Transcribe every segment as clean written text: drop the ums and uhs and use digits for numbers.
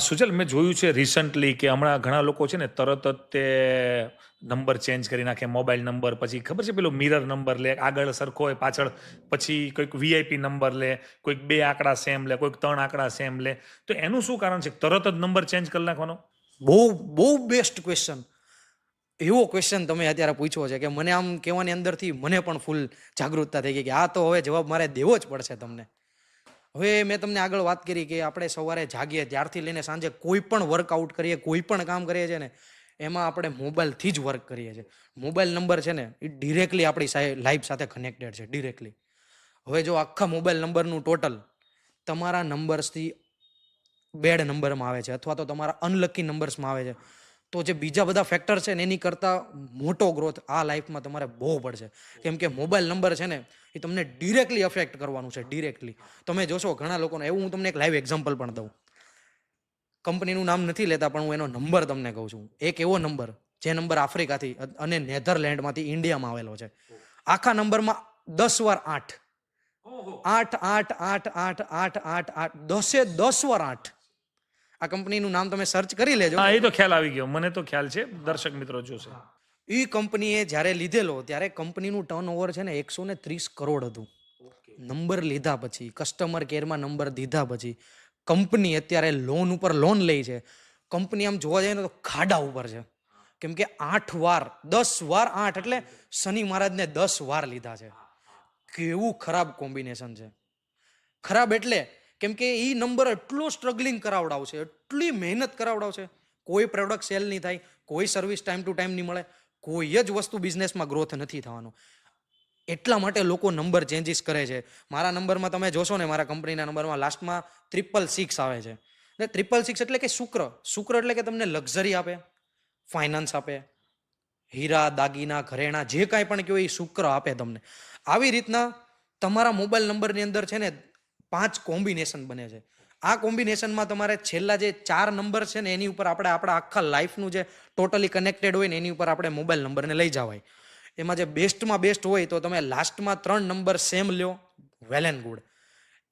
સુજલ, મેં જોયું છે રિસન્ટલી કે હમણાં ઘણા લોકો છે ને તરત જ તે નંબર ચેન્જ કરી નાખે, મોબાઈલ નંબર, પછી ખબર છે પેલો મિરર નંબર લે, આગળ સરખો હોય પાછળ, પછી કોઈક વીઆઈપી નંબર લે, કોઈક 2 આંકડા સેમ લે, કોઈક 3 આંકડા સેમ લે. તો એનું શું કારણ છે તરત જ નંબર ચેન્જ કરી નાખવાનો? બહુ બહુ બેસ્ટ ક્વેશ્ચન. એવો ક્વેશ્ચન તમે અત્યારે પૂછ્યો છે કે મને આમ કહેવાની અંદરથી મને પણ ફૂલ જાગૃતતા થઈ ગઈ કે આ તો હવે જવાબ મારે દેવો જ પડશે તમને. હવે મેં તમને આગળ વાત કરી કે આપણે સવારે જાગીએ ત્યારથી લઈને સાંજે કોઈ પણ વર્કઆઉટ કરીએ, કોઈ પણ કામ કરીએ છીએ ને, એમાં આપણે મોબાઈલથી જ વર્ક કરીએ છીએ. મોબાઈલ નંબર છે ને એ ડિરેક્ટલી આપણી લાઈફ સાથે કનેક્ટેડ છે, ડિરેક્ટલી. હવે જો આખા મોબાઈલ નંબરનું ટોટલ તમારા નંબર્સથી બેડ નંબરમાં આવે છે અથવા તો તમારા અનલકી નંબર્સમાં આવે છે, તો જે બીજા બધા ફેક્ટર છે ને એની કરતાં મોટો ગ્રોથ આ લાઈફમાં તમારે બહુ પડશે. કેમ કે મોબાઈલ નંબર છે ને એ તમને ડિરેક્ટલી અફેક્ટ કરવાનું છે, ડિરેક્ટલી. તમે જોશો ઘણા લોકોને, એવું હું તમને એક લાઈવ એક્ઝામ્પલ પણ દઉં. કંપનીનું નામ નથી લેતા પણ હું એનો નંબર તમને કહું છું. એક એવો નંબર જે નંબર આફ્રિકાથી અને નેધરલેન્ડમાંથી ઇન્ડિયામાં આવેલો છે. આખા નંબરમાં 10 વાર 8, 8 8 8 8 8 8 8, 10 વાર 8. આ કંપનીનું નામ તમે સર્ચ કરી લેજો. હા, એ તો ખ્યાલ આવી ગયો, મને તો ખ્યાલ છે, દર્શક મિત્રો જોશે. એ કંપનીએ જ્યારે લીધેલો ત્યારે કંપનીનું ટર્નઓવર છે ને 130 કરોડ હતું. નંબર લીધા પછી, કસ્ટમર કેરમાં નંબર દીધા પછી, કંપની અત્યારે લોન ઉપર લોન લે છે. કંપની આમ જોવા જાય ને તો ખાડા ઉપર છે. કેમ કે 8 વાર, 10 વાર 8 એટલે શનિ મહારાજને 10 વાર લીધા છે. કેવું ખરાબ કોમ્બિનેશન છે. ખરાબ એટલે કેમ કે એ નંબર એટલો સ્ટ્રગલિંગ કરાવડાવશે, એટલી મહેનત કરાવડાવશે. કોઈ પ્રોડક્ટ સેલ નહીં થાય, કોઈ સર્વિસ ટાઈમ ટુ ટાઈમ નહીં મળે, કોઈ જ વસ્તુ બિઝનેસમાં ગ્રોથ નથી થવાનો. એટલા માટે લોકો નંબર ચેન્જીસ કરે છે. મારા નંબરમાં તમે જોશો ને, મારા કંપનીના નંબરમાં લાસ્ટમાં 666 આવે છે. 666 એટલે કે શુક્ર. શુક્ર એટલે કે તમને લક્ઝરી આપે, ફાઇનાન્સ આપે, હીરા દાગીના ઘરેણા જે કાંઈ પણ કહો એ શુક્ર આપે તમને. આવી રીતના તમારા મોબાઈલ નંબરની અંદર છે ને 5 કોમ્બિનેશન બને છે. આ કોમ્બિનેશનમાં તમારે છેલ્લા જે 4 નંબર છે ને એની ઉપર આપણે આપણા આખા લાઈફનું જે ટોટલી કનેક્ટેડ હોય ને એની ઉપર આપણે મોબાઈલ નંબરને લઈ જવાય. એમાં જે બેસ્ટમાં બેસ્ટ હોય તો તમે લાસ્ટમાં 3 નંબર સેમ લ્યો, વેલ એન્ડ ગુડ.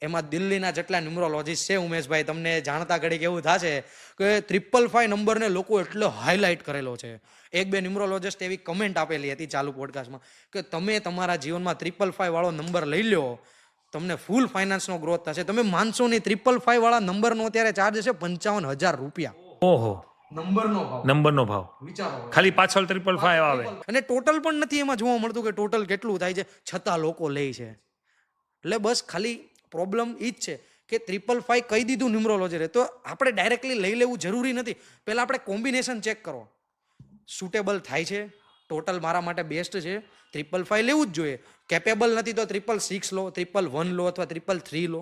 એમાં દિલ્હીના જેટલા ન્યુમરોલોજીસ્ટ છે ઉમેશભાઈ, તમને જાણતા ઘડી કેવું થશે કે 555 નંબરને લોકો એટલો હાઇલાઇટ કરેલો છે. 1-2 ન્યુમરોલોજીસ્ટ એવી કમેન્ટ આપેલી હતી ચાલુ પોડકાસ્ટમાં કે તમે તમારા જીવનમાં 555 વાળો નંબર લઈ લો, તમને ફૂલ ફાઇનાન્સનો ગ્રોથ થશે. તમે માનશો નહીં, 555 વાળા નંબરનો અત્યારે ચાર્જ છે 55,000 રૂપિયા. ઓહો, નંબરનો ભાવ વિચારો. ખાલી પાછળ 555 આવે. અને ટોટલ પણ નથી એમાં જોવા મળતું કે ટોટલ કેટલું થાય છે, છતાં લોકો લે છે. એટલે બસ ખાલી પ્રોબ્લેમ એ જ છે કે 555 કહી દીધું ન્યુમરોલોજી, તો આપણે ડાયરેક્ટલી લઈ લેવું જરૂરી નથી. પહેલાં આપણે કોમ્બિનેશન ચેક કરો, સુટેબલ થાય છે, ટોટલ મારા માટે બેસ્ટ છે, 555 લેવું જ જોઈએ. કેપેબલ નથી તો 666 લો, 111 લો અથવા 333 લો.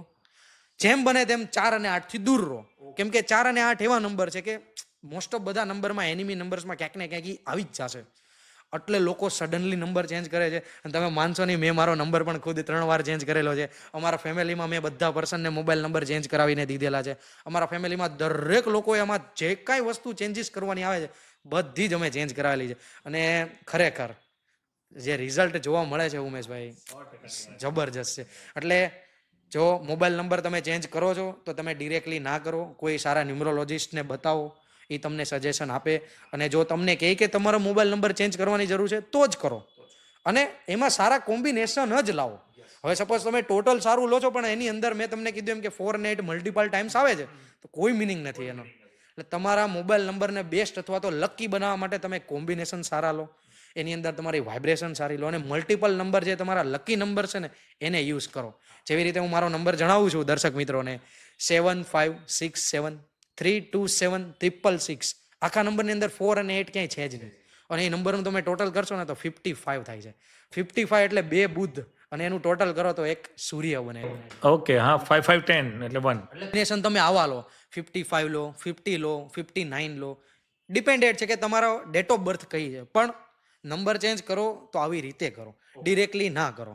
જેમ બને તેમ 4 અને 8 થી દૂર રહો. કેમ કે 4 અને 8 એવા નંબર છે કે મોસ્ટ ઓફ બધા નંબરમાં, એનિમી નંબર્સમાં ક્યાંક ને ક્યાંક આવી જ જશે. એટલે લોકો સડનલી નંબર ચેન્જ કરે છે. અને તમે માનશો નહીં, મેં મારો નંબર પણ ખુદ 3 વાર ચેન્જ કરેલો છે. અમારા ફેમિલીમાં મેં બધા પર્સનને મોબાઈલ નંબર ચેન્જ કરાવીને દીધેલા છે. અમારા ફેમિલીમાં દરેક લોકોએ આમાં જે કાંઈ વસ્તુ ચેન્જીસ કરવાની આવે છે બધી જ અમે ચેન્જ કરાવેલી છે. અને ખરેખર જે રિઝલ્ટ જોવા મળે છે ઉમેશભાઈ, જબરજસ્ત છે. એટલે જો મોબાઈલ નંબર તમે ચેન્જ કરો છો તો તમે ડિરેક્ટલી ના કરો, કોઈ સારા ન્યુમરોલોજીસ્ટને બતાવો, એ તમને સજેશન આપે. અને જો તમને કહે કે તમારો મોબાઈલ નંબર ચેન્જ કરવાની જરૂર છે તો જ કરો. અને એમાં સારા કોમ્બિનેશન જ લાવો. હવે સપોઝ તમે ટોટલ સારું લો છો પણ એની અંદર મેં તમને કીધું એમ કે 4 અને 8 મલ્ટિપલ ટાઈમ્સ આવે છે, તો કોઈ મિનિંગ નથી એનો. એટલે તમારા મોબાઈલ નંબરને બેસ્ટ અથવા તો લકી બનાવવા માટે તમે કોમ્બિનેશન સારા લો, એની અંદર તમારી વાઇબ્રેશન સારી લો, અને મલ્ટિપલ નંબર જે તમારા લકી નંબર છે ને એને યુઝ કરો. જેવી રીતે હું મારો નંબર જણાવું છું દર્શક મિત્રોને, 7567327666. આખા નંબરની અંદર 4 અને 8 ક્યાંય છે જ નહીં. અને એ નંબરનું તમે ટોટલ કરશો ને તો 55 થાય છે. 55 એટલે 2 બુધ, અને એનું ટોટલ કરો તો એક સૂર્ય બને. ઓકે, હા, 5510 એટલે 1. કોમ્બિનેશન તમે આવા લો, 55 લો, 50 લો, 59 લો. ડિપેન્ડેડ છે કે તમારો ડેટ ઓફ બર્થ કઈ છે. પણ નંબર ચેન્જ કરો તો આવી રીતે કરો, ડિરેક્ટલી ના કરો.